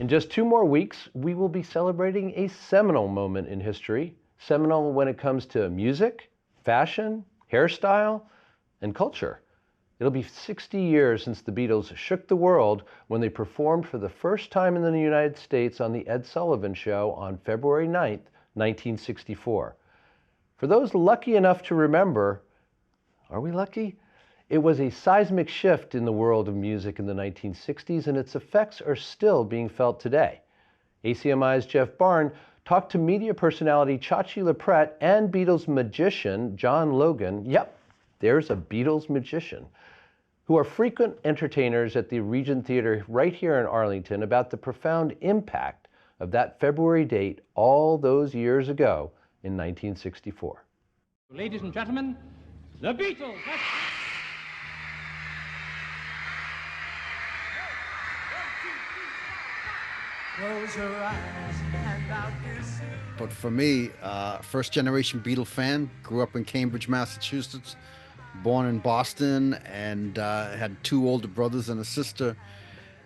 In just 2 more weeks, we will be celebrating a seminal moment in history, seminal when it comes to music, fashion, hairstyle, and culture. It'll be 60 years since the Beatles shook the world when they performed for the first time in the United States on the Ed Sullivan Show on February 9th, 1964. For those lucky enough to remember, are we lucky? It was a seismic shift in the world of music in the 1960s, and its effects are still being felt today. ACMi's Jeff Barn talked to media personality Cha-Chi Loprete and Beatles magician John Logan. Yep, there's a Beatles magician, who are frequent entertainers at the Regent Theatre right here in Arlington, about the profound impact of that February date all those years ago in 1964. Ladies and gentlemen, the Beatles! Close your eyes and out is. But for me, first generation Beatle fan, grew up in Cambridge, Massachusetts, born in Boston, and had 2 older brothers and a sister.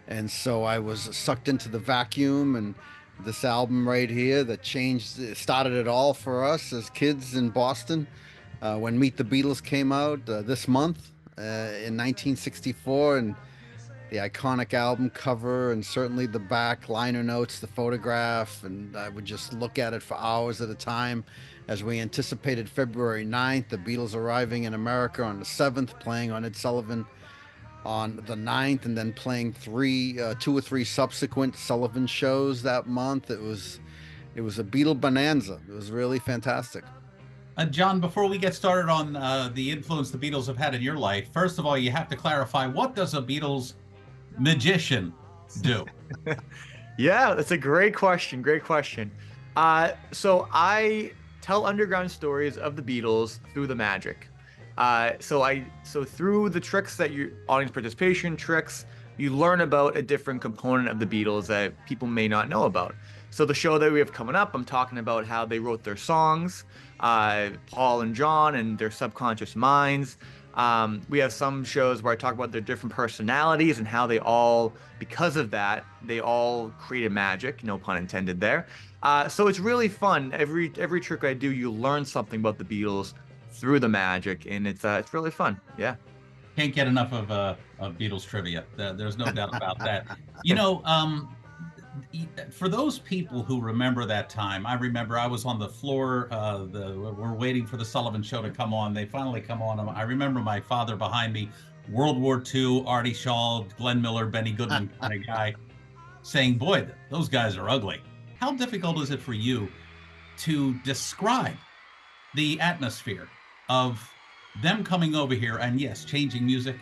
And so I was sucked into the vacuum, and this album right here that started it all for us as kids in Boston. When Meet the Beatles came out this month in 1964, and the iconic album cover, and certainly the back liner notes, the photograph, and I would just look at it for hours at a time as we anticipated February 9th, the Beatles arriving in America on the 7th, playing on Ed Sullivan on the 9th, and then playing 2 or 3 subsequent Sullivan shows that month. It was a Beatle bonanza. It was really fantastic. John, before we get started on the influence the Beatles have had in your life, first of all, you have to clarify, what does a Beatles magician do? Yeah, that's a great question. So I tell underground stories of the Beatles through the magic. So through the tricks that audience participation tricks, you learn about a different component of the Beatles that people may not know about. So the show that we have coming up, I'm talking about how they wrote their songs, Paul and John and their subconscious minds. We have some shows where I talk about their different personalities and how they all, because of that, they all created magic, no pun intended there. So it's really fun. Every trick I do, you learn something about the Beatles through the magic, and it's really fun. Yeah. Can't get enough of Beatles trivia. There's no doubt about that. For those people who remember that time, I remember I was on the floor. We're waiting for the Sullivan Show to come on. They finally come on. I remember my father behind me, World War II, Artie Shaw, Glenn Miller, Benny Goodman kind of guy, saying, "Boy, those guys are ugly." How difficult is it for you to describe the atmosphere of them coming over here and, yes, changing music,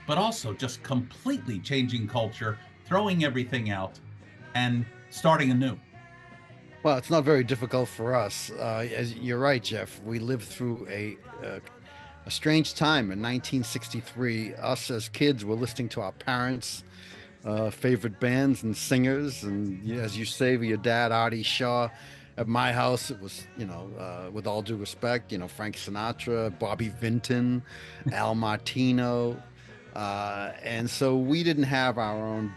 but also just completely changing culture, throwing everything out, and starting anew? Well, it's not very difficult for us. As you're right, Jeff. We lived through a strange time in 1963. Us as kids were listening to our parents' favorite bands and singers, and as you say, with your dad, Artie Shaw. At my house, it was, with all due respect, Frank Sinatra, Bobby Vinton, Al Martino, and so we didn't have our own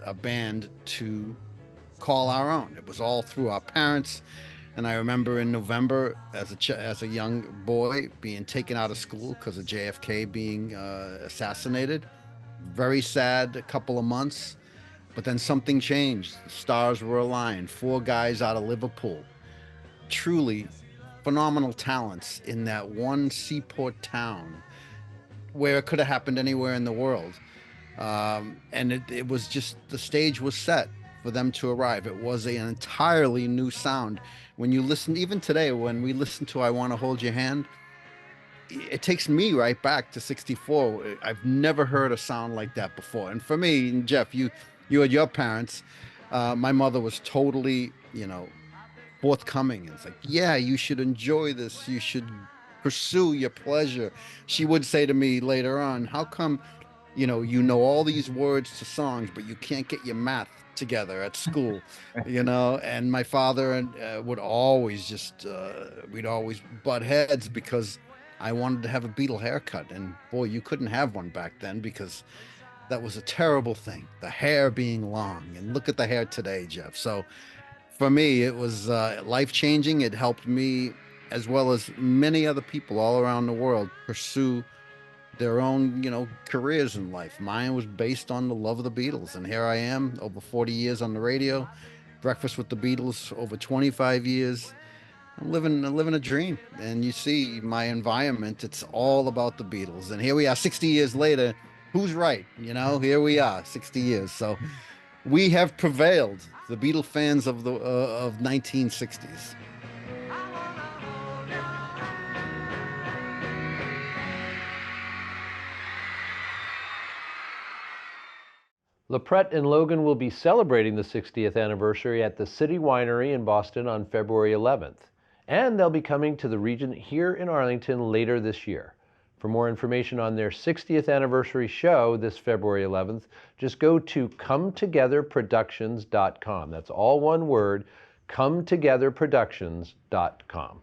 a band to call our own. It was all through our parents. And I remember in November, as a young boy, being taken out of school because of JFK being assassinated. Very sad, a couple of months. But then something changed. The stars were aligned. 4 guys out of Liverpool. Truly phenomenal talents in that one seaport town where it could have happened anywhere in the world. And it was just, the stage was set for them to arrive. It was an entirely new sound. When you listen, even today, when we listen to I Want to Hold Your Hand, it takes me right back to 64. I've never heard a sound like that before. And for me, and Jeff, you had your parents. My mother was totally, forthcoming. It's like, yeah, you should enjoy this. You should pursue your pleasure. She would say to me later on, how come, you know all these words to songs, but you can't get your math together at school, and my father would always we'd always butt heads because I wanted to have a Beatle haircut. And boy, you couldn't have one back then because that was a terrible thing. The hair being long, and look at the hair today, Jeff. So for me, it was life-changing. It helped me, as well as many other people all around the world, pursue their own, careers in life. Mine was based on the love of the Beatles, and here I am, over 40 years on the radio, Breakfast with the Beatles, over 25 years. I'm living a dream, and you see my environment. It's all about the Beatles, and here we are, 60 years later. Who's right? Here we are, 60 years. So we have prevailed, the Beatle fans of the of 1960s. Loprete and Logan will be celebrating the 60th anniversary at the City Winery in Boston on February 11th. And they'll be coming to the Regent here in Arlington later this year. For more information on their 60th anniversary show this February 11th, just go to cometogetherproductions.com. That's all one word, cometogetherproductions.com.